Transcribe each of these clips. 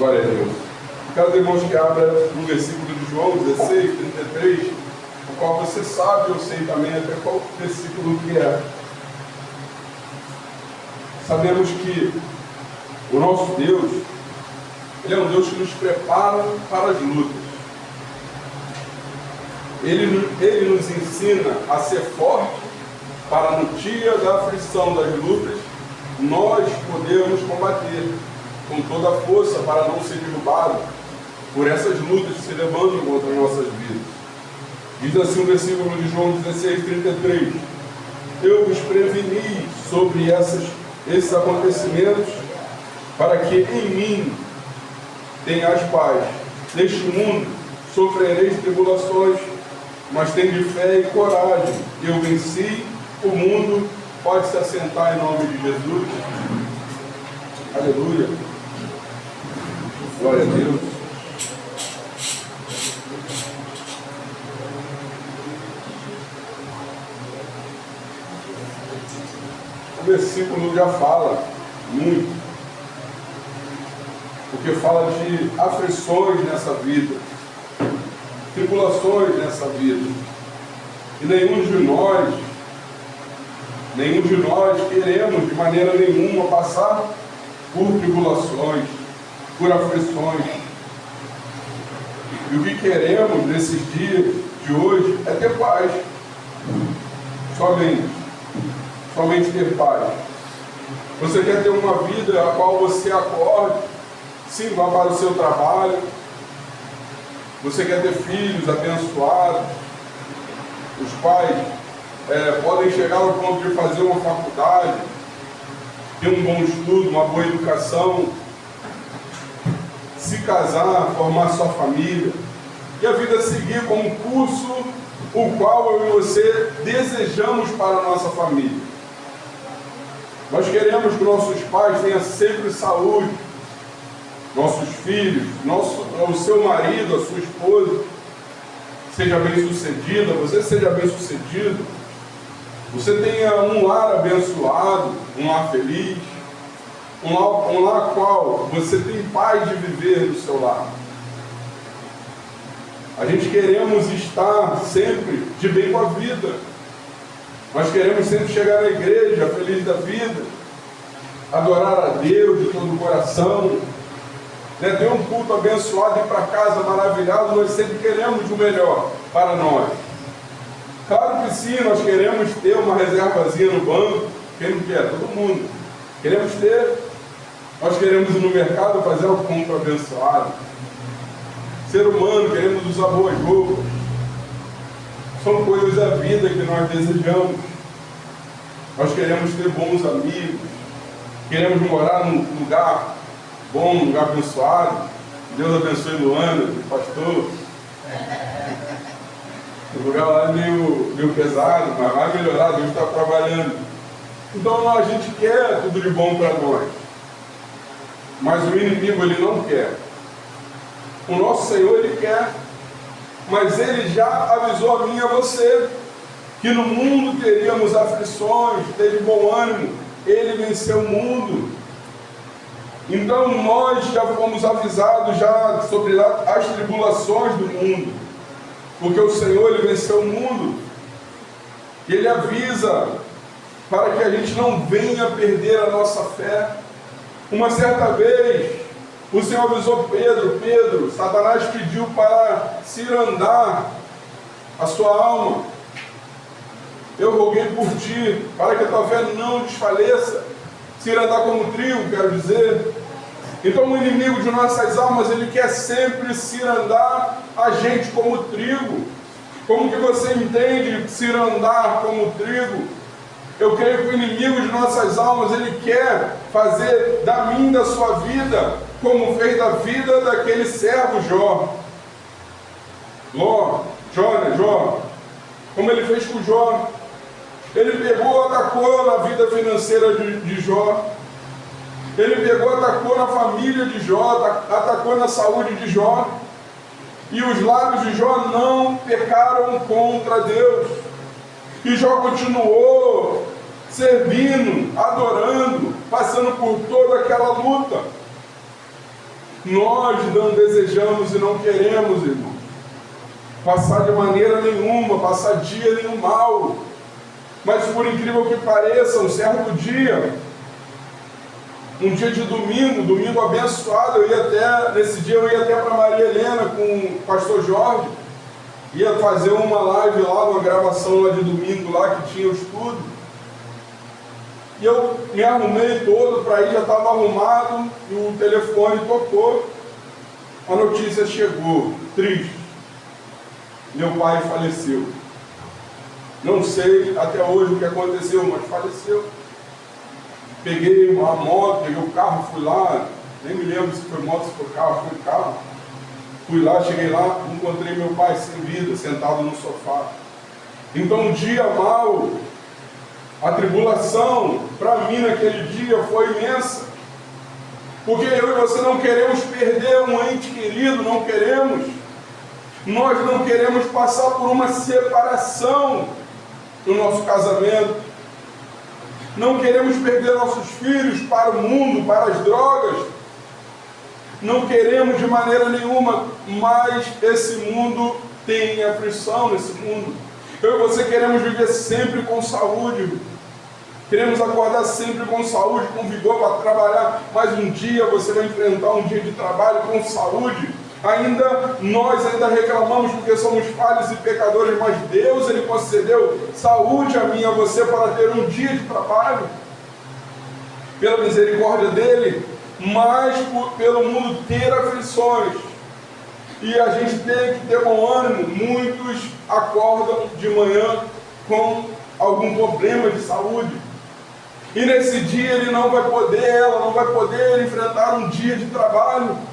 Glória a Deus. Quero, irmãos, que abra no versículo de João 16, 33, o qual você sabe, eu sei também até qual versículo que é. Sabemos que o nosso Deus, Ele é um Deus que nos prepara para as lutas. Ele nos ensina a ser forte para no dia da aflição, das lutas, nós podemos combater com toda a força para não ser derrubado por essas lutas que se levantam contra nossas vidas. Diz assim o versículo de João 16, 33. Eu vos preveni sobre esses acontecimentos, para que em mim tenhais paz. Neste mundo sofrereis tribulações, mas tende fé e coragem. Eu venci o mundo. Pode se assentar em nome de Jesus. Aleluia. Glória a Deus. O versículo já fala muito, porque fala de aflições nessa vida, tribulações nessa vida, e nenhum de nós queremos de maneira nenhuma passar por tribulações, por aflições. E o que queremos nesses dias de hoje é ter paz. Somente ter paz. Você quer ter uma vida a qual você acorde, sim, vá para o seu trabalho. Você quer ter filhos abençoados. Os pais podem chegar ao ponto de fazer uma faculdade, ter um bom estudo, uma boa educação, se casar, formar sua família, e a vida seguir como um curso o qual eu e você desejamos para a nossa família. Nós queremos que nossos pais tenham sempre saúde, nossos filhos, o seu marido, a sua esposa, seja bem sucedida, você seja bem sucedido, você tenha um lar abençoado, um lar feliz, um lar qual você tem paz de viver no seu lar. A gente queremos estar sempre de bem com a vida. Nós queremos sempre chegar na igreja feliz da vida, adorar a Deus de todo o coração, ter um culto abençoado e ir para casa maravilhado. Nós sempre queremos o melhor para nós. Claro que sim, nós queremos ter uma reservazinha no banco. Quem não quer? Todo mundo. Queremos ter. Nós queremos ir no mercado fazer um compra abençoado. Ser humano, queremos usar boas roupas. São coisas da vida que nós desejamos. Nós queremos ter bons amigos. Queremos morar num lugar bom, num lugar abençoado. Deus abençoe Luana, pastor. O lugar lá é meio pesado, mas vai melhorar, Deus está trabalhando. Então a gente quer tudo de bom para nós. Mas o inimigo, ele não quer. O nosso Senhor, ele quer. Mas ele já avisou a mim e a você que no mundo teríamos aflições, teve bom ânimo, ele venceu o mundo. Então nós já fomos avisados já sobre as tribulações do mundo, porque o Senhor, ele venceu o mundo. Ele avisa para que a gente não venha perder a nossa fé. Uma certa vez o Senhor avisou Pedro, Satanás pediu para cirandar a sua alma. Eu roguei por ti, para que a tua fé não desfaleça. Cirandar como trigo, quero dizer. Então o inimigo de nossas almas, ele quer sempre cirandar a gente como trigo. Como que você entende cirandar como trigo? Eu creio que o inimigo de nossas almas, ele quer fazer da minha, da sua vida, como fez da vida daquele servo Jó. Jó, como ele fez com Jó. Ele pegou, atacou na vida financeira de Jó. Ele pegou, atacou na família de Jó, atacou na saúde de Jó. E os lábios de Jó não pecaram contra Deus. E Jó continuou servindo, adorando, passando por toda aquela luta. Nós não desejamos e não queremos, irmão, passar de maneira nenhuma, passar dia nenhum mal. Mas por incrível que pareça, um certo dia, um dia de domingo abençoado, nesse dia eu ia até para Maria Helena com o pastor Jorge, ia fazer uma live lá, uma gravação lá de domingo lá, que tinha o estudo. E eu me arrumei todo para ir, já estava arrumado, e o telefone tocou, a notícia chegou, triste. Meu pai faleceu. Não sei até hoje o que aconteceu, mas faleceu. Peguei uma moto, peguei o carro, fui lá, nem me lembro se foi moto, se foi carro, foi carro. Fui lá, cheguei lá, encontrei meu pai sem vida, sentado no sofá. Então um dia mal, a tribulação para mim naquele dia foi imensa. Porque eu e você não queremos perder um ente querido, não queremos. Nós não queremos passar por uma separação no nosso casamento. Não queremos perder nossos filhos para o mundo, para as drogas. Não queremos de maneira nenhuma, mas esse mundo tem aflição nesse mundo. Eu e você queremos viver sempre com saúde. Queremos acordar sempre com saúde, com vigor para trabalhar. Mas um dia você vai enfrentar um dia de trabalho com saúde. Nós ainda reclamamos porque somos falhos e pecadores, mas Deus, Ele concedeu saúde a mim e a você para ter um dia de trabalho, pela misericórdia dEle, mas pelo mundo ter aflições, e a gente tem que ter bom ânimo. Muitos acordam de manhã com algum problema de saúde, e nesse dia ela não vai poder enfrentar um dia de trabalho,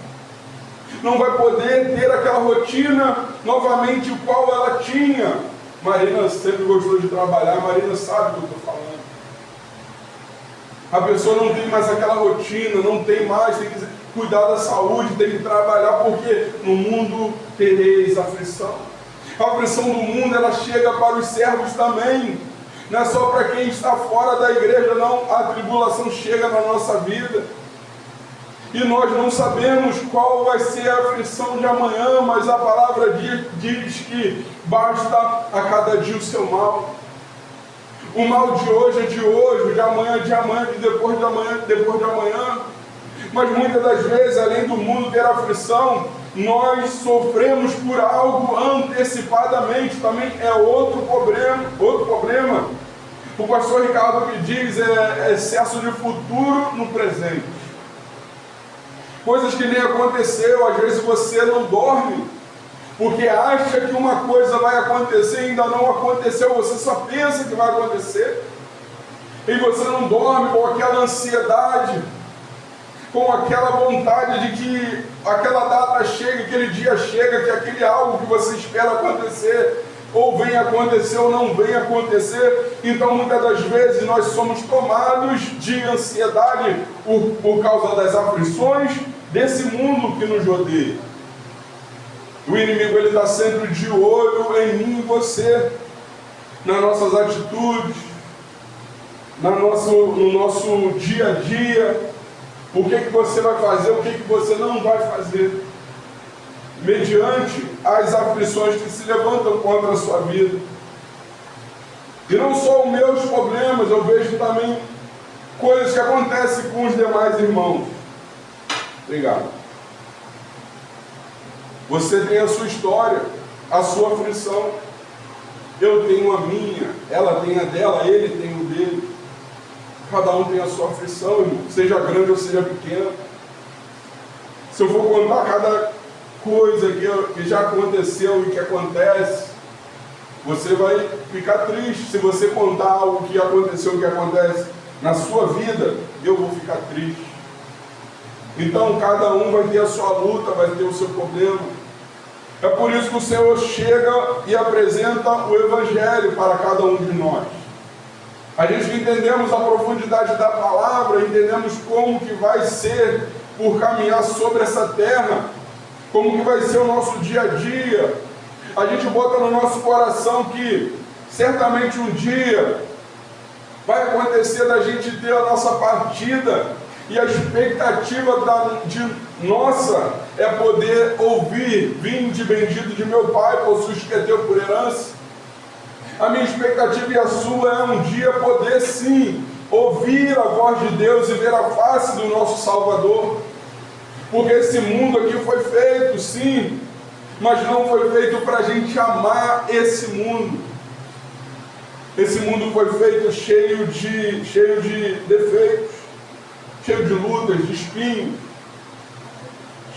não vai poder ter aquela rotina novamente o qual ela tinha. Marina sempre gostou de trabalhar, Marina sabe do que eu estou falando. A pessoa não tem mais aquela rotina, não tem mais, tem que cuidar da saúde, tem que trabalhar, porque no mundo tereis aflição. A aflição do mundo, ela chega para os servos também, não é só para quem está fora da igreja, não. A tribulação chega na nossa vida. E nós não sabemos qual vai ser a aflição de amanhã, mas a palavra diz que basta a cada dia o seu mal. O mal de hoje é de hoje, de amanhã, de depois de amanhã. Mas muitas das vezes, além do mundo ter aflição, nós sofremos por algo antecipadamente, também é outro problema. O pastor Ricardo que diz é excesso de futuro no presente. Coisas que nem aconteceu, às vezes você não dorme, porque acha que uma coisa vai acontecer e ainda não aconteceu, você só pensa que vai acontecer, e você não dorme com aquela ansiedade, com aquela vontade de que aquela data chega, aquele dia chega, que aquele algo que você espera acontecer, ou venha acontecer ou não venha acontecer. Então muitas das vezes nós somos tomados de ansiedade por causa das aflições desse mundo que nos rodeia. O inimigo, ele está sempre de olho em mim e você, nas nossas atitudes, no nosso dia a dia, o que você vai fazer, o que você não vai fazer, mediante as aflições que se levantam contra a sua vida. E não só os meus problemas, eu vejo também coisas que acontecem com os demais irmãos. Obrigado. Você tem a sua história, a sua aflição. Eu tenho a minha, ela tem a dela, ele tem o dele. Cada um tem a sua aflição, seja grande ou seja pequena. Se eu for contar cada coisa que já aconteceu e que acontece, você vai ficar triste. Se você contar o que aconteceu, o que acontece na sua vida, eu vou ficar triste. Então cada um vai ter a sua luta, vai ter o seu problema. É por isso que o Senhor chega e apresenta o Evangelho para cada um de nós. A gente que entendemos a profundidade da palavra, entendemos como que vai ser por caminhar sobre essa terra, como que vai ser o nosso dia a dia. A gente bota no nosso coração que certamente um dia vai acontecer da gente ter a nossa partida E a expectativa nossa é poder ouvir: vinde bendito de meu Pai, possuis que é teu por herança. A minha expectativa e a sua é um dia poder sim ouvir a voz de Deus e ver a face do nosso Salvador. Porque esse mundo aqui foi feito, sim, mas não foi feito para a gente amar esse mundo. Esse mundo foi feito cheio de defeitos, cheio de lutas, de espinhos,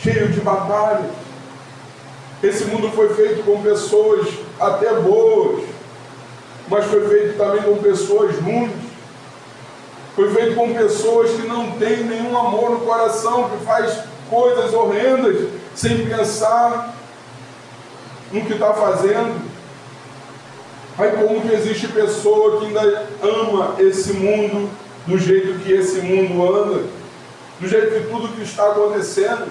cheio de batalhas. Esse mundo foi feito com pessoas até boas, mas foi feito também com pessoas ruins. Foi feito com pessoas que não têm nenhum amor no coração, que faz coisas horrendas sem pensar no que está fazendo. Aí como que existe pessoa que ainda ama esse mundo do jeito que esse mundo anda, do jeito que tudo que está acontecendo?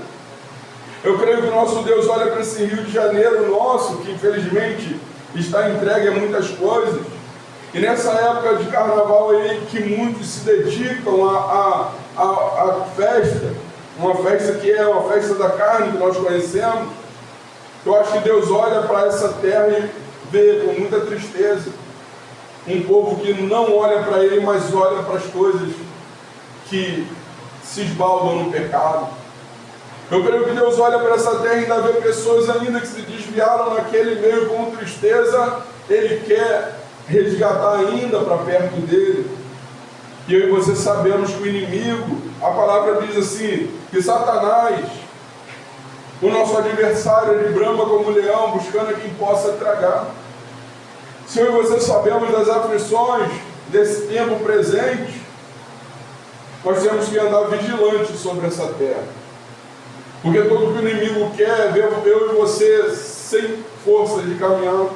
Eu creio que o nosso Deus olha para esse Rio de Janeiro nosso, que infelizmente está entregue a muitas coisas, e nessa época de carnaval aí que muitos se dedicam a festa, uma festa que é uma festa da carne que nós conhecemos. Eu acho que Deus olha para essa terra e vê com muita tristeza um povo que não olha para Ele, mas olha para as coisas que se esbaldam no pecado. Eu creio que Deus olha para essa terra e ainda vê pessoas ainda que se desviaram naquele meio com tristeza. Ele quer resgatar ainda para perto dele. E eu e você sabemos que o inimigo, a palavra diz assim, que Satanás, o nosso adversário, ele brama como leão, buscando a quem possa tragar. Se eu e você sabemos das aflições desse tempo presente, nós temos que andar vigilantes sobre essa terra. Porque tudo que o inimigo quer é ver eu e você sem força de caminhar.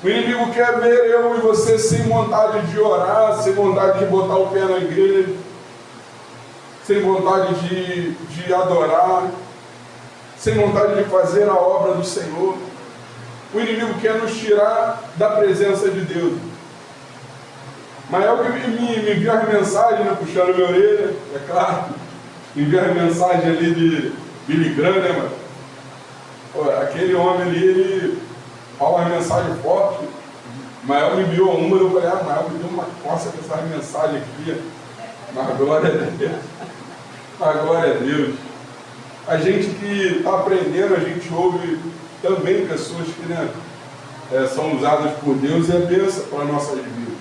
O inimigo quer ver eu e você sem vontade de orar, sem vontade de botar o pé na igreja, sem vontade de adorar, sem vontade de fazer a obra do Senhor. O inimigo quer nos tirar da presença de Deus. Mas é o que me enviou as mensagens, né, puxando minha orelha, é claro. Me enviou as mensagens ali de Billy Graham, né, mano? Pô, aquele homem ali, ele fala uma mensagem forte. Mael me enviou uma, eu falei, Mael me deu uma coça com essa mensagem aqui. Mas glória a Deus. Mas glória a Deus. A gente que está aprendendo, a gente ouve também pessoas que, né, são usadas por Deus e é bênção para a nossa vida.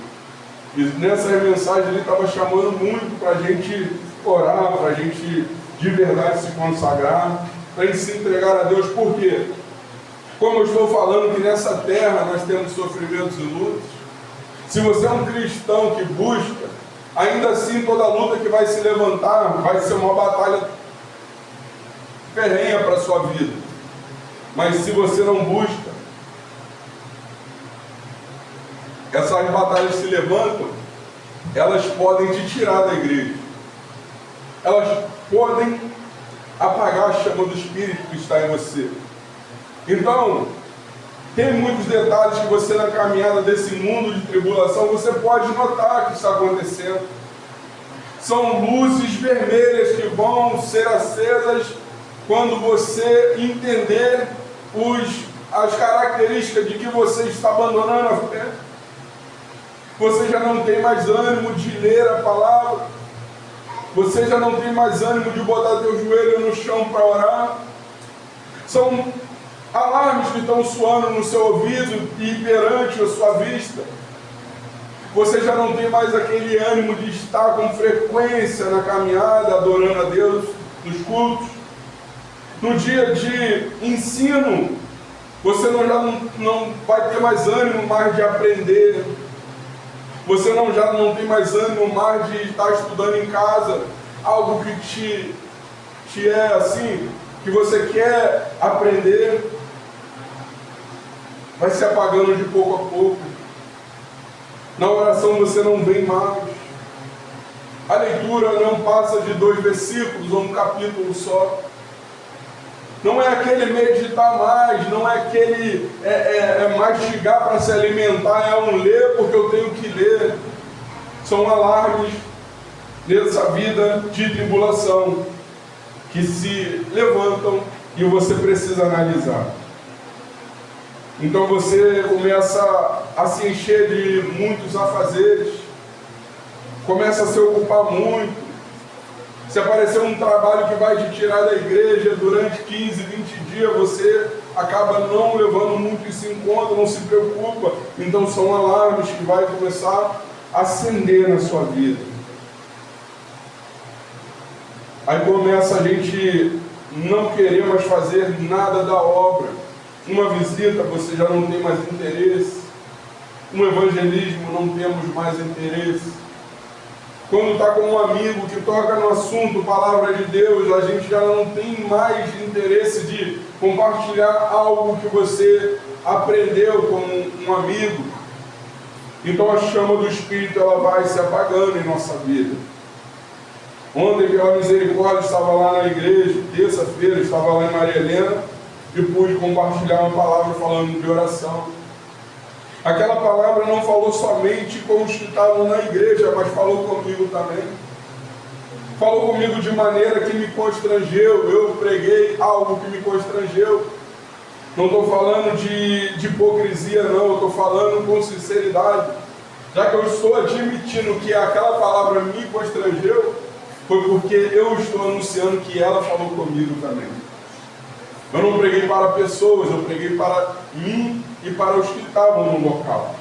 E nessa mensagem ele estava chamando muito para a gente orar, para a gente de verdade se consagrar, para a gente se entregar a Deus. Por quê? Como eu estou falando que nessa terra nós temos sofrimentos e lutas, se você é um cristão que busca, ainda assim toda luta que vai se levantar vai ser uma batalha ferrenha para a sua vida. Mas se você não busca, essas batalhas se levantam, elas podem te tirar da igreja. Elas podem apagar a chama do Espírito que está em você. Então, tem muitos detalhes que você na caminhada desse mundo de tribulação, você pode notar que está acontecendo. São luzes vermelhas que vão ser acesas quando você entender as características de que você está abandonando a fé. Você já não tem mais ânimo de ler a palavra. Você já não tem mais ânimo de botar teu joelho no chão para orar. São alarmes que estão soando no seu ouvido e perante a sua vista. Você já não tem mais aquele ânimo de estar com frequência na caminhada, adorando a Deus nos cultos. No dia de ensino, você não vai ter mais ânimo mais de aprender. Você já não tem mais ânimo mais de estar estudando em casa, algo que te é assim, que você quer aprender, vai se apagando de pouco a pouco. Na oração você não vem mais. A leitura não passa de 2 versículos ou um capítulo só. Não é aquele meditar mais, não é aquele mastigar para se alimentar, é um ler porque eu tenho que ler. São alarmes nessa vida de tribulação que se levantam e você precisa analisar. Então você começa a se encher de muitos afazeres, começa a se ocupar muito. Se aparecer um trabalho que vai te tirar da igreja durante 15, 20 dias, você acaba não levando muito isso em conta, não se preocupa. Então são alarmes que vai começar a acender na sua vida. Aí começa a gente não querer mais fazer nada da obra. Uma visita você já não tem mais interesse. Um evangelismo não temos mais interesse. Quando está com um amigo que toca no assunto palavra de Deus, a gente já não tem mais interesse de compartilhar algo que você aprendeu com um amigo. Então a chama do Espírito ela vai se apagando em nossa vida. Ontem, pela misericórdia, estava lá na igreja, terça-feira, estava lá em Maria Helena e pude compartilhar uma palavra falando de oração. Aquela palavra não falou somente com os que estavam na igreja, mas falou comigo também. Falou comigo de maneira que me constrangeu. Eu preguei algo que me constrangeu. Não estou falando de hipocrisia, não. Eu estou falando com sinceridade. Já que eu estou admitindo que aquela palavra me constrangeu, foi porque eu estou anunciando que ela falou comigo também. Eu não preguei para pessoas, eu preguei para mim e para os que estavam no local.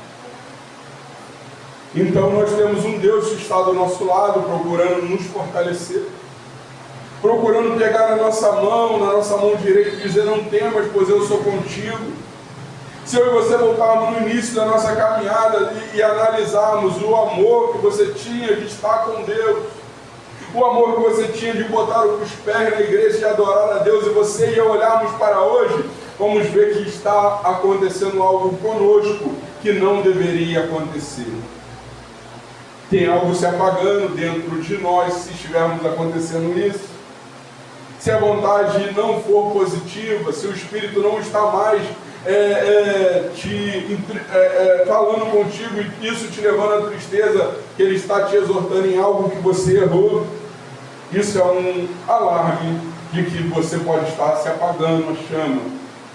Então nós temos um Deus que está do nosso lado, procurando nos fortalecer, procurando pegar na nossa mão direita e dizer: não temas, pois eu sou contigo. Se eu e você voltarmos no início da nossa caminhada e analisarmos o amor que você tinha de estar com Deus, o amor que você tinha de botar os pés na igreja e adorar a Deus, e você e eu olharmos para hoje, vamos ver que está acontecendo algo conosco que não deveria acontecer. Tem algo se apagando dentro de nós se estivermos acontecendo isso. Se a vontade não for positiva, se o Espírito não está mais falando contigo e isso te levando à tristeza, que Ele está te exortando em algo que você errou, isso é um alarme de que você pode estar se apagando a chama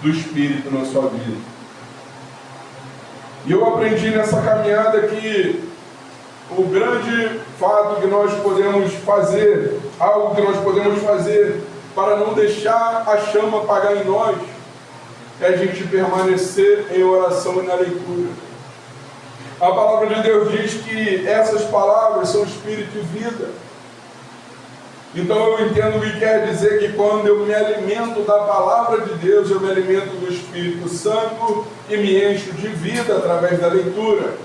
do Espírito na sua vida. E eu aprendi nessa caminhada que o grande fato que nós podemos fazer, algo que nós podemos fazer para não deixar a chama apagar em nós, é a gente permanecer em oração e na leitura. A palavra de Deus diz que essas palavras são espírito e vida. Então eu entendo o que quer dizer que quando eu me alimento da palavra de Deus, eu me alimento do Espírito Santo e me encho de vida através da leitura.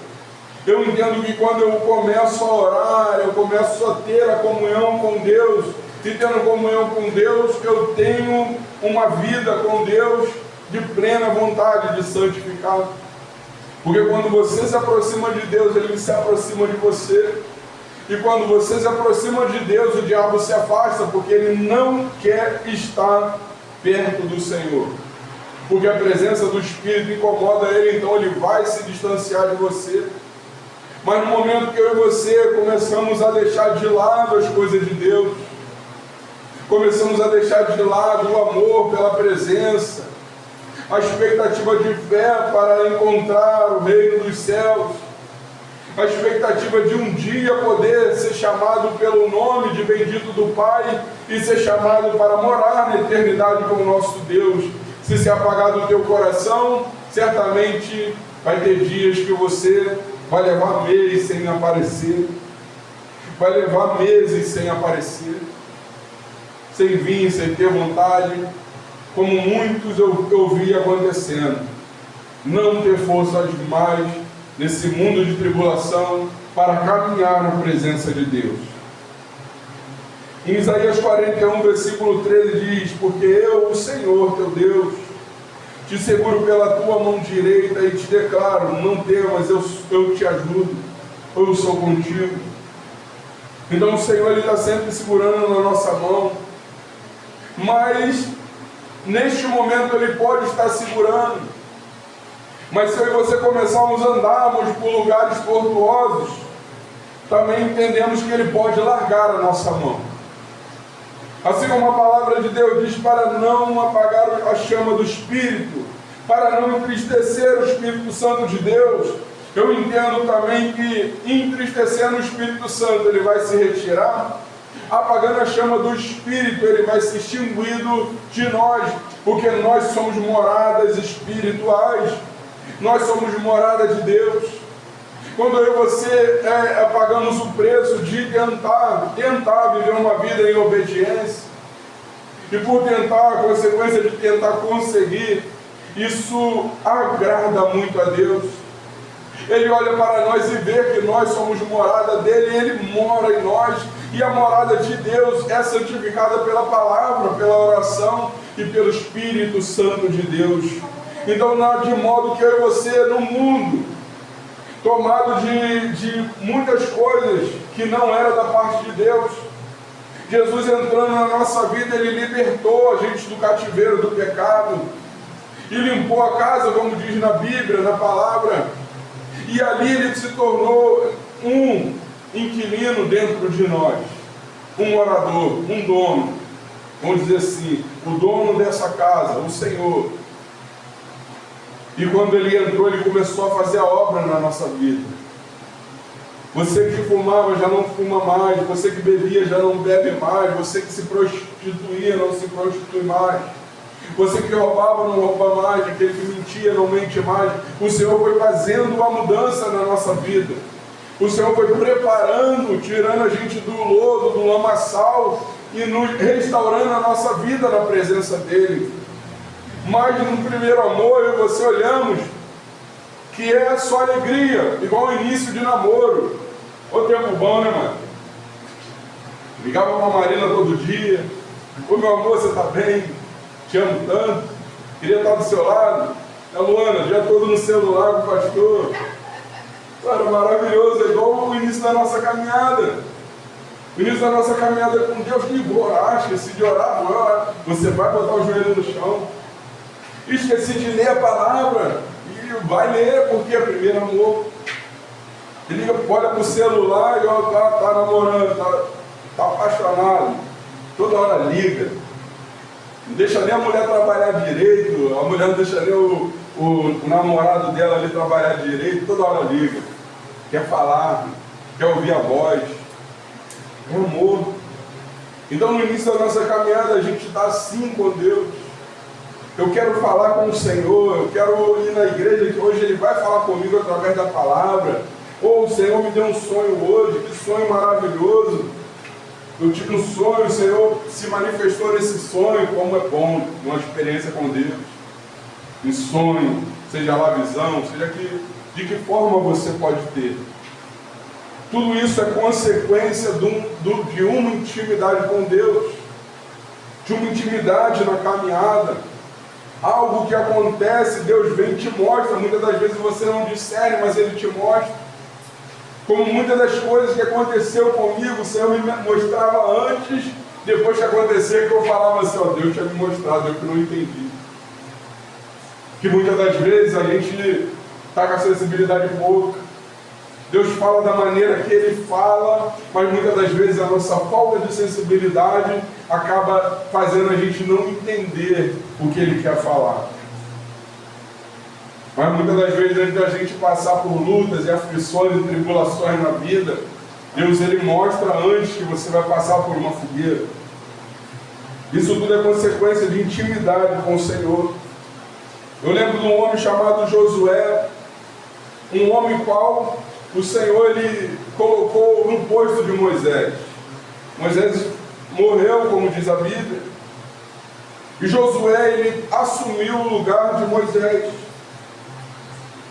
Eu entendo que quando eu começo a orar, eu começo a ter a comunhão com Deus, e tendo comunhão com Deus, eu tenho uma vida com Deus de plena vontade de santificar. Porque quando você se aproxima de Deus, Ele se aproxima de você. E quando você se aproxima de Deus, o diabo se afasta, porque ele não quer estar perto do Senhor. Porque a presença do Espírito incomoda ele, então ele vai se distanciar de você. Mas no momento que eu e você começamos a deixar de lado as coisas de Deus, começamos a deixar de lado o amor pela presença, a expectativa de fé para encontrar o reino dos céus, a expectativa de um dia poder ser chamado pelo nome de bendito do Pai e ser chamado para morar na eternidade com o nosso Deus. Se apagar do teu coração, certamente vai ter dias que você vai levar meses sem aparecer, vai levar meses sem aparecer, sem vir, sem ter vontade, como muitos eu vi acontecendo. Não ter forças demais nesse mundo de tribulação para caminhar na presença de Deus. Em Isaías 41, versículo 13 diz: porque eu, o Senhor teu Deus, te seguro pela tua mão direita e te declaro: não temas, eu te ajudo, eu sou contigo. Então o Senhor está sempre segurando na nossa mão, mas neste momento Ele pode estar segurando. Mas se eu e você começarmos a andarmos por lugares tortuosos, também entendemos que Ele pode largar a nossa mão. Assim como a palavra de Deus diz para não apagar a chama do Espírito, para não entristecer o Espírito Santo de Deus, eu entendo também que entristecendo o Espírito Santo, ele vai se retirar, apagando a chama do Espírito, ele vai se extinguindo de nós, porque nós somos moradas espirituais, nós somos morada de Deus. Quando eu e você pagamos o preço de tentar viver uma vida em obediência, e por tentar, a consequência de tentar conseguir, isso agrada muito a Deus. Ele olha para nós e vê que nós somos morada dele, ele mora em nós, e a morada de Deus é santificada pela palavra, pela oração e pelo Espírito Santo de Deus. Então, de modo que eu e você, no mundo, tomado de muitas coisas que não era da parte de Deus, Jesus entrando na nossa vida, ele libertou a gente do cativeiro do pecado, e limpou a casa, como diz na Bíblia, na palavra, e ali ele se tornou um inquilino dentro de nós, um morador, um dono, vamos dizer assim, o dono dessa casa, o Senhor. E quando ele entrou, ele começou a fazer a obra na nossa vida. Você que fumava já não fuma mais, você que bebia já não bebe mais, você que se prostituía não se prostitui mais, você que roubava não rouba mais, aquele que mentia não mente mais. O Senhor foi fazendo uma mudança na nossa vida. O Senhor foi preparando, tirando a gente do lodo, do lamaçal e nos restaurando a nossa vida na presença dEle. Mas no primeiro amor, eu e você olhamos que é só alegria, igual ao início de namoro. Ô tempo bom, né, mano? Ligava pra Marina todo dia. Ô meu amor, você tá bem? Te amo tanto. Queria estar do seu lado. A Luana, já todo no celular com o pastor. Cara, maravilhoso, é igual o início da nossa caminhada. O início da nossa caminhada com Deus, que orar, esqueci de orar, vou orar. Você vai botar o joelho no chão. Esqueci de ler a palavra. E vai ler, porque é primeiro amor. E liga, olha pro celular e ó, tá namorando, tá apaixonado. Toda hora liga. Não deixa nem a mulher trabalhar direito, a mulher não deixa nem o namorado dela ali trabalhar direito, toda hora liga. Quer falar, quer ouvir a voz. É amor. Então no início da nossa caminhada a gente está assim com Deus. Eu quero falar com o Senhor, eu quero ir na igreja, que hoje Ele vai falar comigo através da palavra. Ou o Senhor me deu um sonho hoje, que sonho maravilhoso. Eu tive um sonho, o Senhor se manifestou nesse sonho, como é bom, uma experiência com Deus. Um sonho, seja lá visão, seja de que forma você pode ter. Tudo isso é consequência de uma intimidade com Deus, de uma intimidade na caminhada. Algo que acontece, Deus vem e te mostra. Muitas das vezes você não discerne, mas Ele te mostra. Como muitas das coisas que aconteceu comigo, o Senhor me mostrava antes, depois que aconteceu, que eu falava assim, ó, Deus tinha me mostrado, eu que não entendi. Que muitas das vezes a gente está com a sensibilidade pouca. Deus fala da maneira que Ele fala, mas muitas das vezes a nossa falta de sensibilidade acaba fazendo a gente não entender o que Ele quer falar. Mas muitas das vezes, antes da gente passar por lutas e aflições e tribulações na vida, Deus Ele mostra antes que você vai passar por uma fogueira. Isso tudo é consequência de intimidade com o Senhor. Eu lembro de um homem chamado Josué, um homem qual o Senhor Ele colocou no posto de Moisés. Moisés morreu, como diz a Bíblia, e Josué Ele assumiu o lugar de Moisés.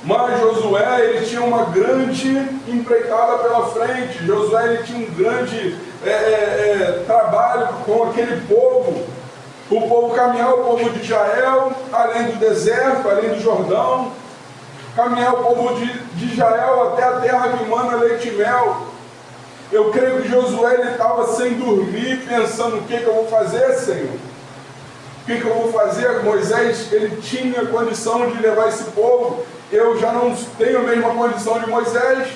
Mas Josué, ele tinha uma grande empreitada pela frente. Josué, ele tinha um grande trabalho com aquele povo. O povo caminhar, o povo de Israel, além do deserto, além do Jordão. Caminhar o povo de Israel até a terra que mana leite e mel. Eu creio que Josué, ele estava sem dormir, pensando, o que eu vou fazer, Senhor? O que eu vou fazer? Moisés, ele tinha condição de levar esse povo. Eu já não tenho a mesma condição de Moisés.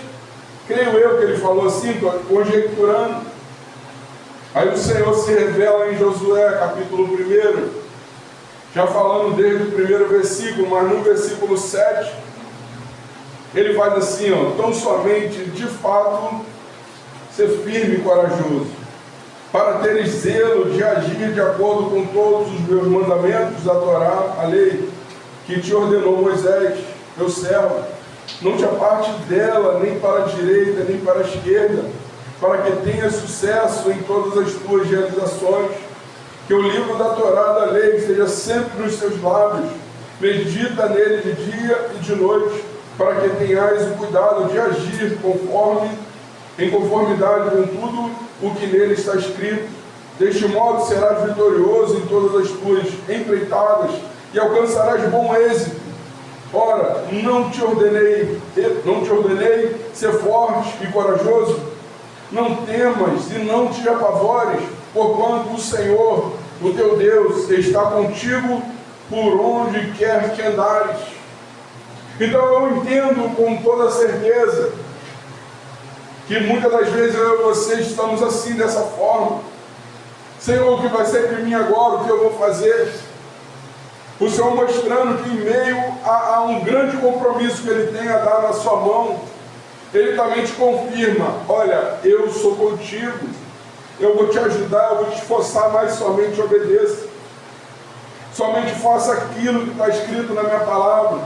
Creio eu que ele falou assim, conjecturando. Aí o Senhor se revela em Josué, capítulo 1, já falando desde o primeiro versículo, mas no versículo 7, ele faz assim, tão somente, de fato, ser firme e corajoso, para teres zelo de agir de acordo com todos os meus mandamentos da Torá, a lei, que te ordenou Moisés, meu servo. Não te aparte dela, nem para a direita, nem para a esquerda, para que tenhas sucesso em todas as tuas realizações. Que o livro da Torá, da lei, esteja sempre nos teus lábios. Medita nele de dia e de noite, para que tenhas o cuidado de agir em conformidade com tudo o que nele está escrito. Deste modo serás vitorioso em todas as tuas empreitadas e alcançarás bom êxito. Ora, não te ordenei ser forte e corajoso? Não temas e não te apavores, porquanto o Senhor, o teu Deus, está contigo por onde quer que andares. Então eu entendo com toda certeza que muitas das vezes eu e você estamos assim, dessa forma. Senhor, o que vai ser de mim agora? O que eu vou fazer? O Senhor mostrando que em meio a um grande compromisso que Ele tem a dar na sua mão, Ele também te confirma: olha, eu sou contigo, eu vou te ajudar, eu vou te esforçar, mas somente obedeça. Somente faça aquilo que está escrito na minha palavra,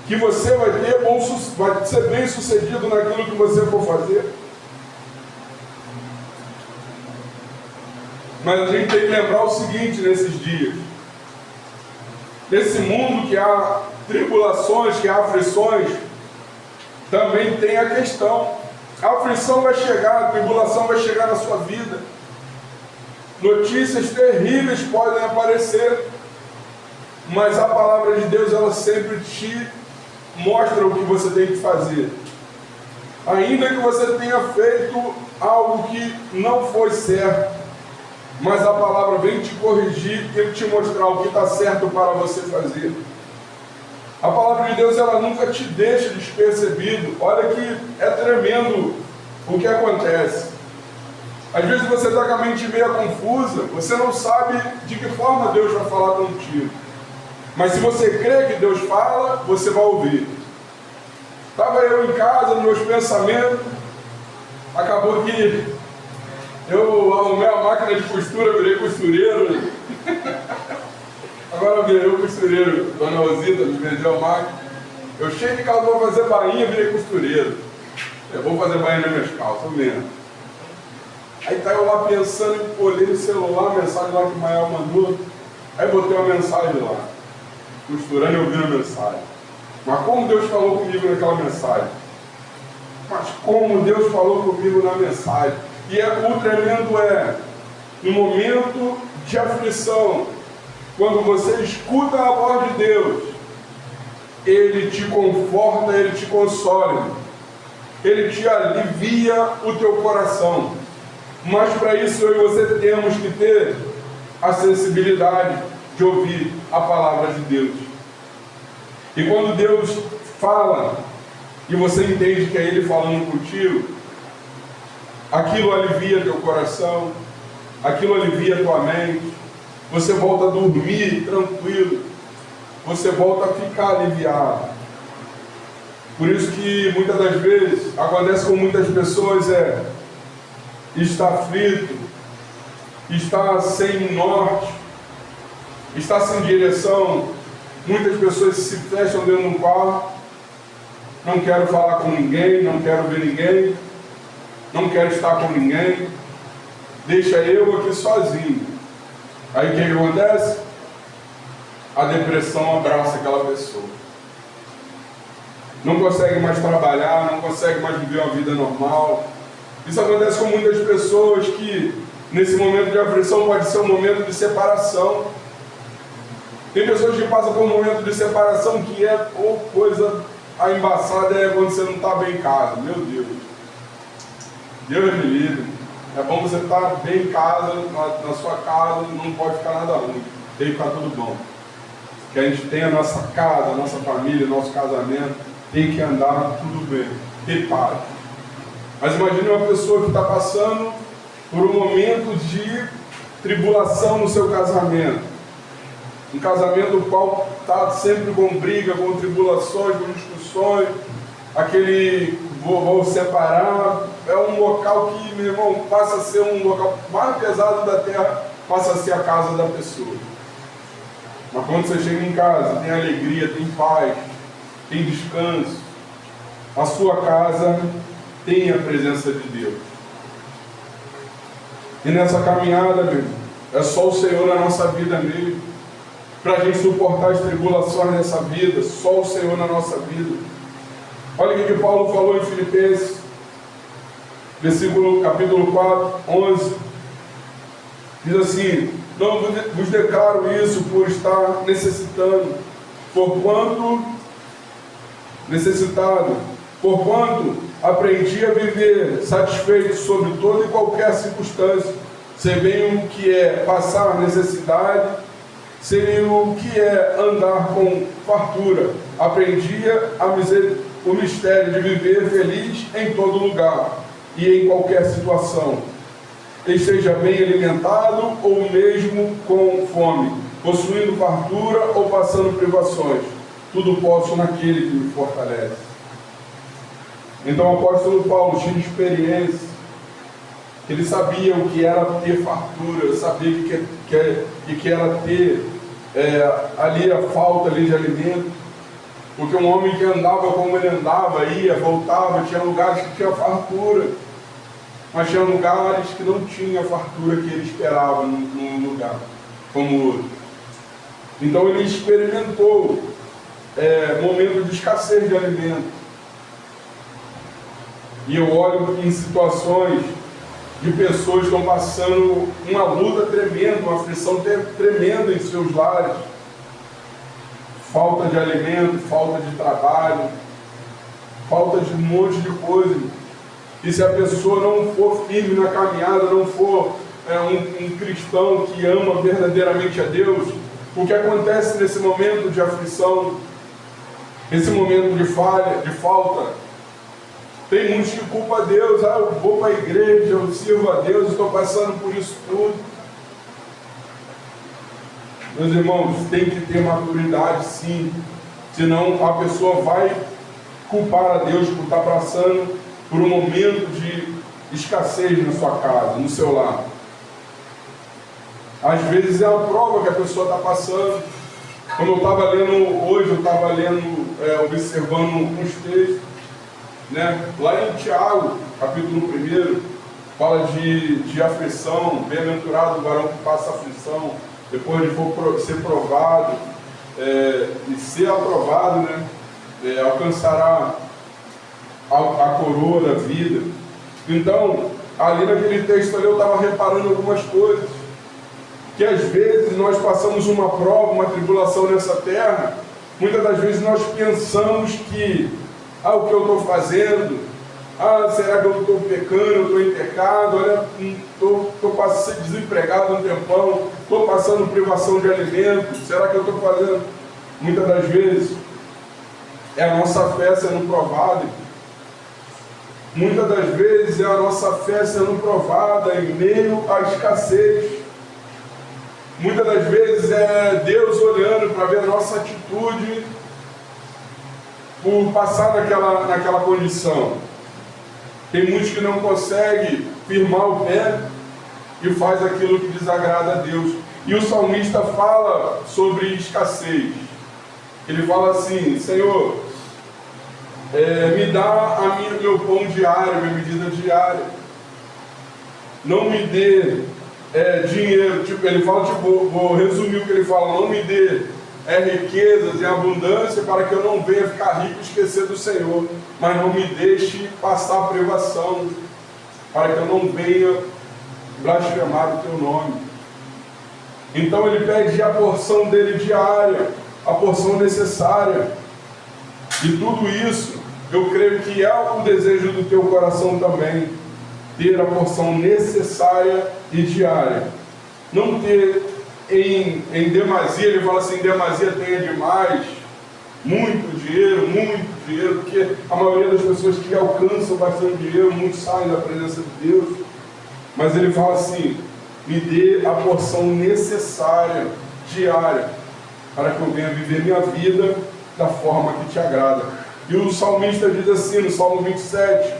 que você vai ser bem sucedido naquilo que você for fazer. Mas a gente tem que lembrar o seguinte nesses dias: nesse mundo que há tribulações, que há aflições, também tem a questão. A aflição vai chegar, a tribulação vai chegar na sua vida. Notícias terríveis podem aparecer, mas a palavra de Deus, ela sempre te mostra o que você tem que fazer. Ainda que você tenha feito algo que não foi certo, mas a palavra vem te corrigir e te mostrar o que está certo para você fazer. A palavra de Deus, ela nunca te deixa despercebido. Olha que é tremendo o que acontece. Às vezes você está com a mente meio confusa, você não sabe de que forma Deus vai falar contigo. Mas se você crê que Deus fala, você vai ouvir. Estava eu em casa, nos meus pensamentos, acabou que eu arrumei a máquina de costura, virei costureiro. Agora eu virei o costureiro. Dona Rosita me vendeu a máquina. Eu cheio de calça para fazer bainha, virei costureiro. Eu vou fazer bainha nas minhas calças mesmo. Aí tá eu lá pensando, olhei no celular, a mensagem lá que o Mael mandou. Aí botei uma mensagem lá, costurando e ouvindo a mensagem. Mas como Deus falou comigo naquela mensagem? Mas como Deus falou comigo na mensagem? E o tremendo no momento de aflição, quando você escuta a voz de Deus, Ele te conforta, Ele te consola, Ele te alivia o teu coração. Mas para isso eu e você temos que ter a sensibilidade de ouvir a palavra de Deus. E quando Deus fala, e você entende que é Ele falando contigo, aquilo alivia teu coração, aquilo alivia tua mente, você volta a dormir tranquilo, você volta a ficar aliviado. Por isso que muitas das vezes acontece com muitas pessoas está aflito, está sem norte, está sem direção. Muitas pessoas se fecham dentro de um quarto, não quero falar com ninguém, não quero ver ninguém, não quero estar com ninguém, deixa eu aqui sozinho. Aí o que acontece? A depressão abraça aquela pessoa. Não consegue mais trabalhar, não consegue mais viver uma vida normal. Isso acontece com muitas pessoas que, nesse momento de aflição, pode ser um momento de separação. Tem pessoas que passam por um momento de separação que coisa embaçada é quando você não está bem em casa. Meu Deus. Deus me livre. É bom você estar bem em casa, na sua casa, não pode ficar nada ruim. Tem que ficar tudo bom. Que a gente tem a nossa casa, a nossa família, nosso casamento, tem que andar tudo bem. Ter paz. Mas imagine uma pessoa que está passando por um momento de tribulação no seu casamento. Um casamento no qual está sempre com briga, com tribulações, com discussões. Aquele vou separar. É um local que, meu irmão, passa a ser um local mais pesado da terra, passa a ser a casa da pessoa. Mas quando você chega em casa, tem alegria, tem paz, tem descanso. A sua casa tem a presença de Deus. E nessa caminhada, meu irmão, é só o Senhor na nossa vida mesmo. Para a gente suportar as tribulações dessa vida, só o Senhor na nossa vida. Olha o que Paulo falou em Filipenses, capítulo 4, 11. Diz assim: não vos declaro isso por estar porquanto aprendi a viver satisfeito sobre toda e qualquer circunstância, sei bem o que é passar necessidade, sei o que é andar com fartura. Aprendi o mistério de viver feliz em todo lugar e em qualquer situação, esteja bem alimentado ou mesmo com fome, possuindo fartura ou passando privações. Tudo posso naquele que me fortalece. Então o apóstolo Paulo tinha experiência, ele sabia o que era ter fartura, sabia o que era ter ali a falta ali de alimento, porque um homem que andava como ele andava, ia, voltava, tinha lugares que tinha fartura, mas tinha lugares que não tinha a fartura que ele esperava num lugar como outro. Então ele experimentou momentos de escassez de alimento. E eu olho em situações de pessoas que estão passando uma luta tremenda, uma aflição tremenda em seus lares. Falta de alimento, falta de trabalho, falta de um monte de coisa. E se a pessoa não for firme na caminhada, não for um cristão que ama verdadeiramente a Deus, o que acontece nesse momento de aflição, esse momento de falha, de falta, tem muitos que culpam a Deus. Eu vou para a igreja, eu sirvo a Deus, estou passando por isso tudo. Meus irmãos, tem que ter maturidade sim, senão a pessoa vai culpar a Deus por estar passando por um momento de escassez na sua casa, no seu lar. Às vezes é a prova que a pessoa está passando. Como eu estava lendo hoje, observando uns textos, lá em Tiago, capítulo 1, fala de aflição. Bem-aventurado o varão que passa aflição, depois de for ser provado e ser aprovado, alcançará a coroa da vida. Então, ali naquele texto ali, eu estava reparando algumas coisas, que às vezes nós passamos uma prova, uma tribulação nessa terra. Muitas das vezes nós pensamos que o que eu estou fazendo, será que eu estou pecando, eu estou em pecado, olha, estou passando desempregado um tempão, estou passando privação de alimento, será que eu estou fazendo? Muitas das vezes é a nossa fé sendo provada. Muitas das vezes é a nossa fé sendo provada em meio à escassez. Muitas das vezes é Deus olhando para ver a nossa atitude por passar naquela condição. Tem muitos que não conseguem firmar o pé e faz aquilo que desagrada a Deus. E o salmista fala sobre escassez. Ele fala assim: Senhor, me dá meu pão diário, minha medida diária. Não me dê dinheiro. Ele fala, vou resumir o que ele fala: não me dê riquezas em abundância, para que eu não venha ficar rico e esquecer do Senhor, mas não me deixe passar privação, para que eu não venha blasfemar o teu nome. Então ele pede a porção dele diária, a porção necessária. E tudo isso, eu creio que é o desejo do teu coração também, ter a porção necessária e diária. Não ter em demasia. Ele fala assim: demasia tenha demais, muito dinheiro, porque a maioria das pessoas que alcançam bastante dinheiro, muitos saem da presença de Deus. Mas ele fala assim: me dê a porção necessária, diária, para que eu venha viver minha vida da forma que te agrada. E o salmista diz assim no Salmo 27,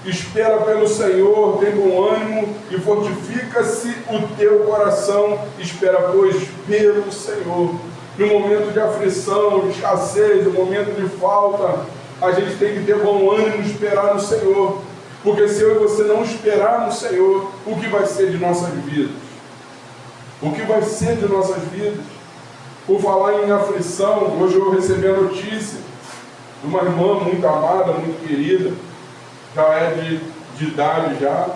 espera pelo Senhor, tem bom ânimo e fortifica-se o teu coração, espera pois pelo Senhor. No momento de aflição, de escassez, no momento de falta, a gente tem que ter bom ânimo e esperar no Senhor. Porque se eu e você não esperar no Senhor, o que vai ser de nossas vidas? O que vai ser de nossas vidas? Por falar em aflição, hoje eu recebi a notícia de uma irmã muito amada, muito querida, já é de idade já,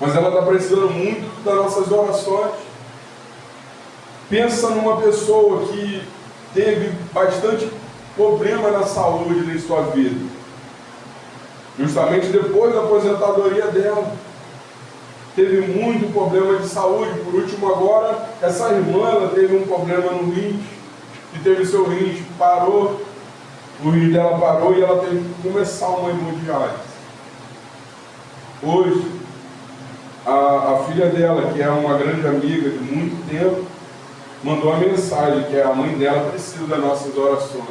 mas ela está precisando muito das nossas orações. Pensa numa pessoa que teve bastante problema na saúde em sua vida, justamente depois da aposentadoria dela, teve muito problema de saúde. Por último agora, essa irmã, ela teve um problema no rins, e teve seu rins, parou, o rins dela parou e ela teve que começar uma hemodiálise. Hoje, a filha dela, que é uma grande amiga de muito tempo, mandou uma mensagem que a mãe dela precisa das nossas orações,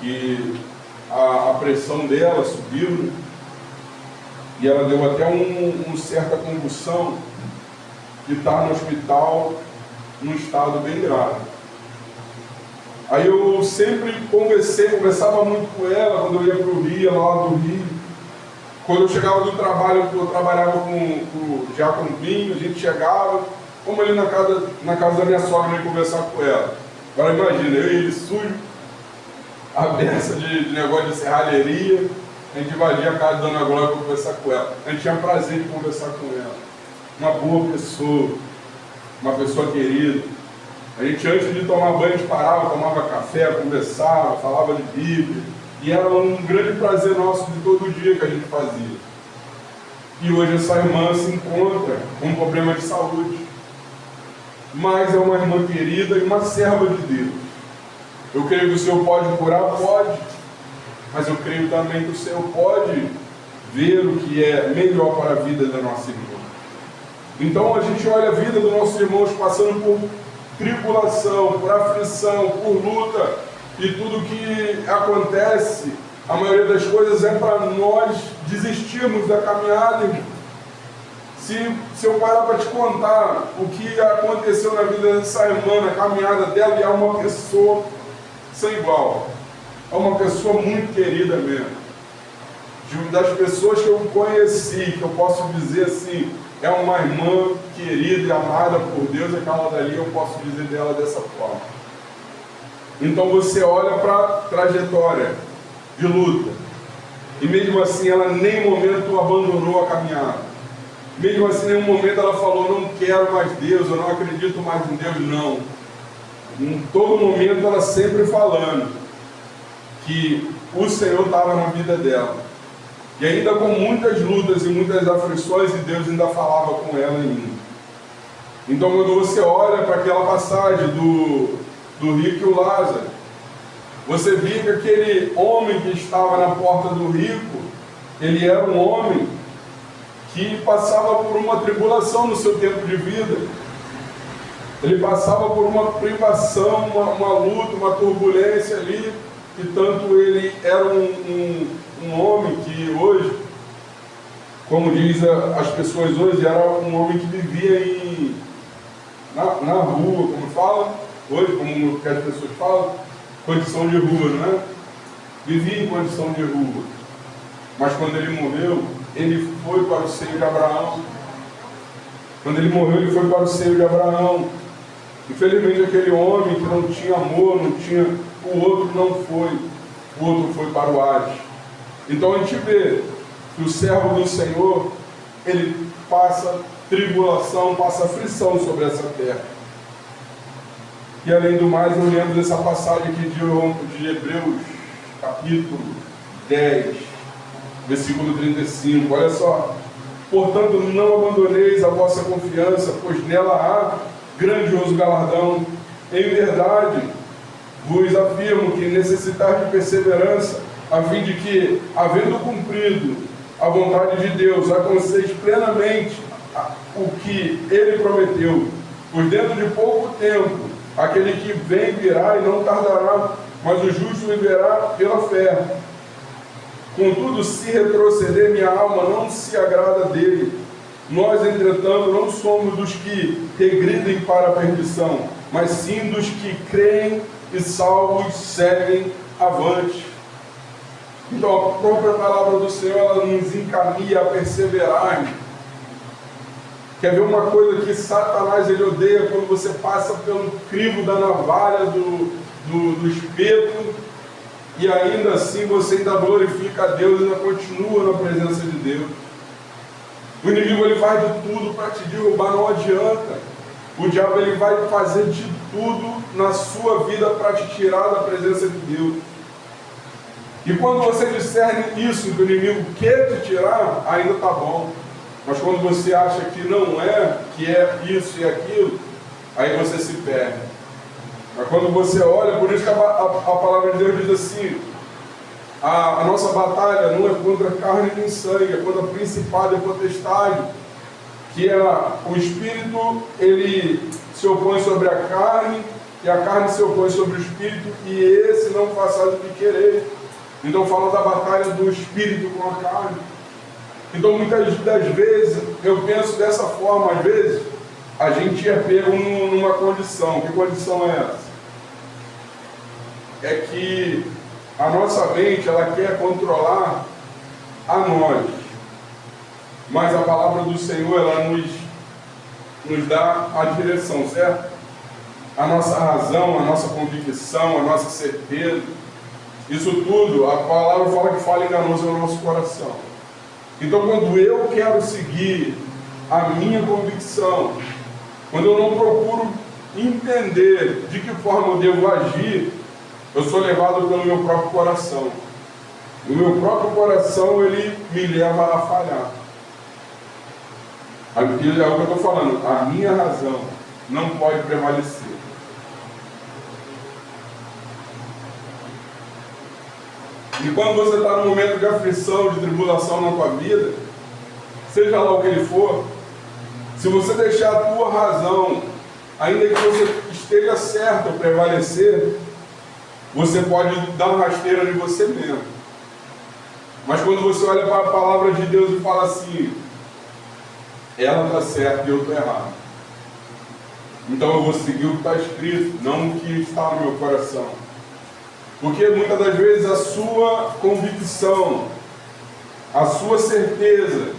que a pressão dela subiu, né? E ela deu até uma certa convulsão, e está no hospital num estado bem grave. Aí eu sempre conversava muito com ela quando eu ia para o Rio, lá do Rio. Quando eu chegava do trabalho, eu trabalhava com o Diácono Binho, a gente chegava, como ele na casa da minha sogra, ia conversar com ela. Agora imagina, eu e ele sujo, a beça de negócio de serralheria, a gente invadia a casa da Dona Glória para conversar com ela. A gente tinha prazer de conversar com ela. Uma boa pessoa, uma pessoa querida. A gente, antes de tomar banho, a gente parava, tomava café, conversava, falava de Bíblia. E era um grande prazer nosso de todo dia que a gente fazia. E hoje essa irmã se encontra com um problema de saúde. Mas é uma irmã querida e uma serva de Deus. Eu creio que o Senhor pode curar? Pode. Mas eu creio também que o Senhor pode ver o que é melhor para a vida da nossa irmã. Então a gente olha a vida dos nossos irmãos passando por tribulação, por aflição, por luta, e tudo que acontece, a maioria das coisas é para nós desistirmos da caminhada. Se eu parar para te contar o que aconteceu na vida dessa irmã, na caminhada dela, e é uma pessoa sem igual. É uma pessoa muito querida mesmo. Das pessoas que eu conheci, que eu posso dizer assim, é uma irmã querida e amada por Deus, aquela dali eu posso dizer dela dessa forma. Então você olha para a trajetória de luta, e mesmo assim ela em nenhum momento abandonou a caminhada. Mesmo assim, em nenhum momento ela falou, não quero mais Deus, eu não acredito mais em Deus, não. Em todo momento ela sempre falando que o Senhor estava na vida dela. E ainda com muitas lutas e muitas aflições, e Deus ainda falava com ela ainda. Então quando você olha para aquela passagem do rico e o Lázaro, você vê que aquele homem que estava na porta do rico, ele era um homem que passava por uma tribulação no seu tempo de vida. Ele passava por uma privação, uma luta, uma turbulência ali, e tanto ele era um homem que hoje, como diz as pessoas hoje, era um homem que vivia na rua, como fala, hoje, como que as pessoas falam, condição de rua, não é? Vivia em condição de rua. Mas quando ele morreu, ele foi para o seio de Abraão. Quando ele morreu, ele foi para o seio de Abraão. Infelizmente, aquele homem que não tinha amor, o outro não foi. O outro foi para o Hades. Então a gente vê que o servo do Senhor, ele passa tribulação, passa aflição sobre essa terra. E além do mais, eu lembro dessa passagem aqui de Hebreus, capítulo 10, versículo 35, olha só. Portanto, não abandoneis a vossa confiança, pois nela há grandioso galardão. Em verdade, Vos afirmo que necessitais de perseverança, a fim de que, havendo cumprido a vontade de Deus, alcanceis plenamente o que Ele prometeu. Pois dentro de pouco tempo, aquele que vem virá e não tardará, mas o justo viverá pela fé. Contudo, se retroceder, minha alma não se agrada dele. Nós, entretanto, não somos dos que regridem para a perdição, mas sim dos que creem e salvos seguem avante. Então, a própria palavra do Senhor, ela nos encaminha a perseverar. Quer ver uma coisa que Satanás ele odeia? Quando você passa pelo crivo da navalha, do espeto, e ainda assim você ainda glorifica a Deus e ainda continua na presença de Deus. O inimigo ele faz de tudo para te derrubar, não adianta. O diabo ele vai fazer de tudo na sua vida para te tirar da presença de Deus. E quando você discerne isso, que o inimigo quer te tirar, ainda está bom. Mas quando você acha que não é, que é isso e aquilo, aí você se perde. Mas quando você olha, por isso que a palavra de Deus diz assim, a nossa batalha não é contra carne nem sangue, é contra principado e potestade, que é o espírito, ele se opõe sobre a carne, e a carne se opõe sobre o espírito, e esse não faça o que querer. Então fala da batalha do espírito com a carne. Então muitas das vezes, eu penso dessa forma, às vezes, a gente é pego numa condição. Que condição é essa? É que a nossa mente, ela quer controlar a nós. Mas a palavra do Senhor, ela nos dá a direção, certo? A nossa razão, a nossa convicção, a nossa certeza. Isso tudo, a palavra fala que fala enganoso no nosso coração. Então, quando eu quero seguir a minha convicção, quando eu não procuro entender de que forma eu devo agir, eu sou levado pelo meu próprio coração. O meu próprio coração, ele me leva a falhar. Aquilo é o que eu estou falando. A minha razão não pode prevalecer. E quando você está num momento de aflição, de tribulação na tua vida, seja lá o que ele for, se você deixar a tua razão, ainda que você esteja certo a prevalecer, você pode dar uma rasteira em você mesmo. Mas quando você olha para a palavra de Deus e fala assim, ela está certa e eu estou errado, então eu vou seguir o que está escrito, não o que está no meu coração. Porque muitas das vezes a sua convicção, a sua certeza,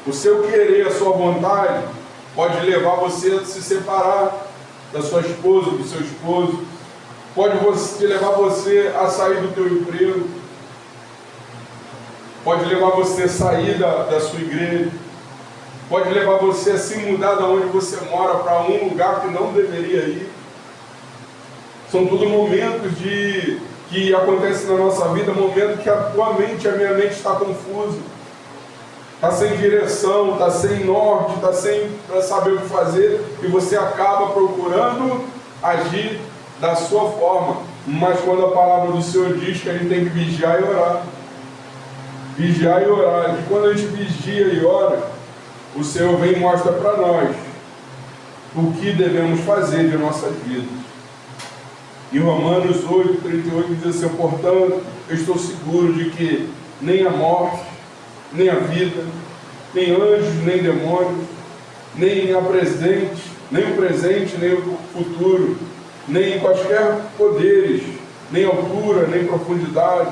o seu querer, a sua vontade, pode levar você a se separar da sua esposa, do seu esposo, pode levar você a sair do teu emprego, pode levar você a sair da sua igreja, pode levar você a se mudar da onde você mora para um lugar que não deveria ir. São todos momentos que acontecem na nossa vida, momentos que a tua mente, a minha mente está confusa, está sem direção, está sem norte, está sem saber o que fazer, e você acaba procurando agir da sua forma. Mas quando a palavra do Senhor diz que a gente tem que vigiar e orar, vigiar e orar, e quando a gente vigia e ora, o Senhor vem e mostra para nós o que devemos fazer de nossas vidas. Em Romanos 8:38 diz assim, portanto, eu estou seguro de que nem a morte, nem a vida, nem anjos, nem demônios, nem o presente, nem o futuro, nem quaisquer poderes, nem altura, nem profundidade,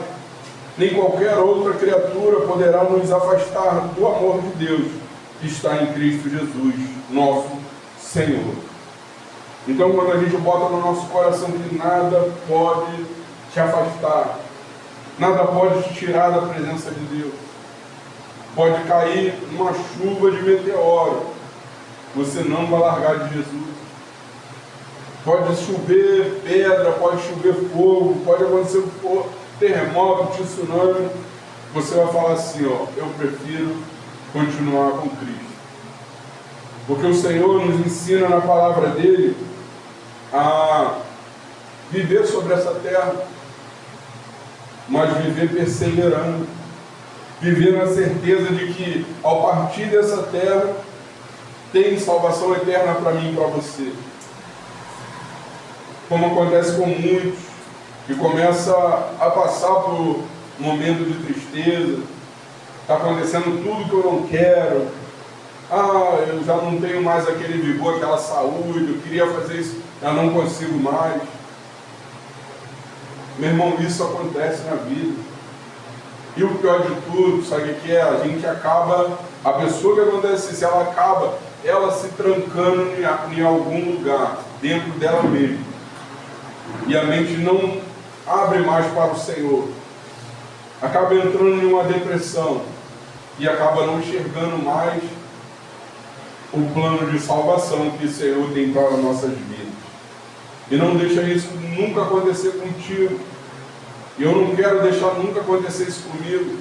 nem qualquer outra criatura poderá nos afastar do amor de Deus que está em Cristo Jesus, nosso Senhor. Então, quando a gente bota no nosso coração que nada pode te afastar, nada pode te tirar da presença de Deus, pode cair uma chuva de meteoro, você não vai largar de Jesus. Pode chover pedra, pode chover fogo, pode acontecer o que for, terremoto, tsunami, você vai falar assim, ó, eu prefiro continuar com Cristo. Porque o Senhor nos ensina na palavra dele a viver sobre essa terra, mas viver perseverando, viver na certeza de que ao partir dessa terra tem salvação eterna para mim e para você. Como acontece com muitos, que começa a passar por um momento de tristeza, está acontecendo tudo que eu não quero, eu já não tenho mais aquele vigor, aquela saúde, eu queria fazer isso, já não consigo mais. Meu irmão, isso acontece na vida. E o pior de tudo, sabe o que é? A gente acaba, a pessoa que acontece isso, ela acaba, ela se trancando em algum lugar, dentro dela mesma. E a mente não abre mais para o Senhor. Acaba entrando em uma depressão. E acaba não enxergando mais o plano de salvação que o Senhor tem para as nossas vidas. E não deixa isso nunca acontecer contigo. E eu não quero deixar nunca acontecer isso comigo.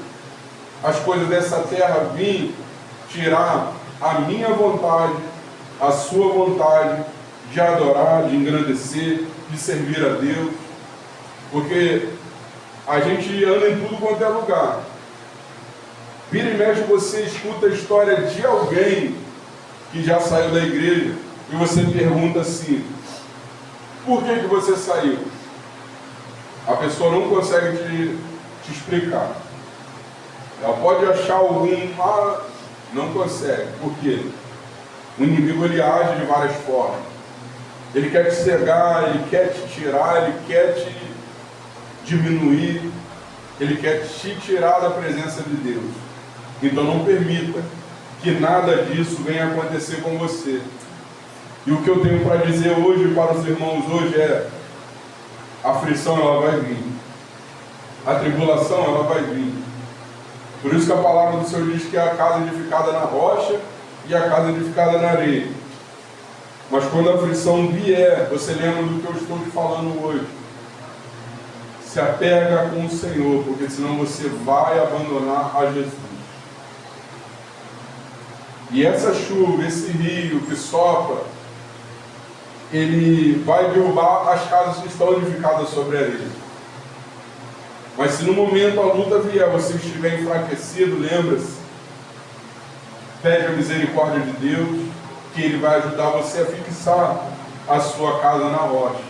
As coisas dessa terra vir tirar a minha vontade, a sua vontade de adorar, de engrandecer, de servir a Deus. Porque a gente anda em tudo quanto é lugar. Vira e mexe, você escuta a história de alguém que já saiu da igreja e você pergunta assim: por que você saiu? A pessoa não consegue te explicar. Ela pode achar algum, não consegue. Por quê? O inimigo, ele age de várias formas. Ele quer te cegar, ele quer te tirar, ele quer te diminuir, ele quer te tirar da presença de Deus. Então não permita que nada disso venha acontecer com você. E o que eu tenho para dizer hoje para os irmãos hoje é: a aflição, ela vai vir, a tribulação, ela vai vir. Por isso que a palavra do Senhor diz que é a casa edificada na rocha e a casa edificada na areia. Mas quando a aflição vier, você lembra do que eu estou te falando hoje. Se apega com o Senhor, porque senão você vai abandonar a Jesus. E essa chuva, esse rio que sopra, ele vai derrubar as casas que estão edificadas sobre a areia. Mas se no momento a luta vier, você estiver enfraquecido, lembra-se, pede a misericórdia de Deus, que Ele vai ajudar você a fixar a sua casa na rocha.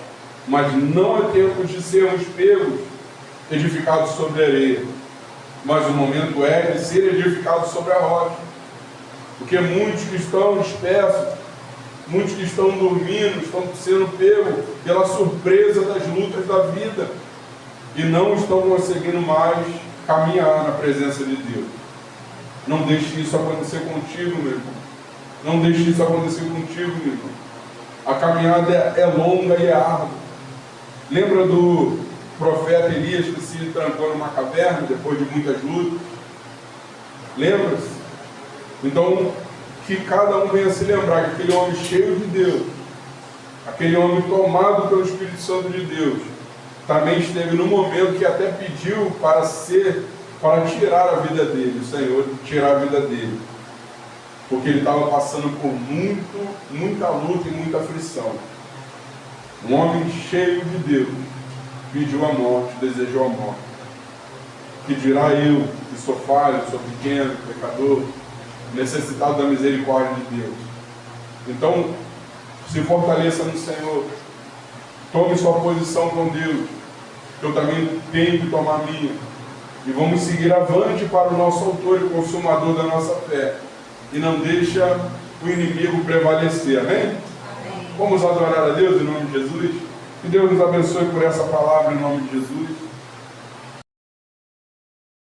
Mas não é tempo de sermos pegos, edificados sobre a areia. Mas o momento é de ser edificados sobre a rocha. Porque muitos que estão dispersos, muitos que estão dormindo, estão sendo pegos pela surpresa das lutas da vida e não estão conseguindo mais caminhar na presença de Deus. Não deixe isso acontecer contigo, meu irmão. Não deixe isso acontecer contigo, meu irmão. A caminhada é longa e é árdua. Lembra do profeta Elias que se trancou numa caverna depois de muitas lutas? Lembra-se? Então, que cada um venha se lembrar que aquele homem cheio de Deus, aquele homem tomado pelo Espírito Santo de Deus, também esteve no momento que até pediu para tirar a vida dele, o Senhor tirar a vida dele, porque ele estava passando por muita luta e muita aflição. Um homem cheio de Deus pediu a morte, desejou a morte. Que dirá eu, que sou falho, sou pequeno, pecador, necessitado da misericórdia de Deus. Então, se fortaleça no Senhor. Tome sua posição com Deus. Eu também tenho que tomar a minha. E vamos seguir avante para o nosso autor e consumador da nossa fé. E não deixa o inimigo prevalecer. Amém? Amém. Vamos adorar a Deus em nome de Jesus. Que Deus nos abençoe por essa palavra em nome de Jesus.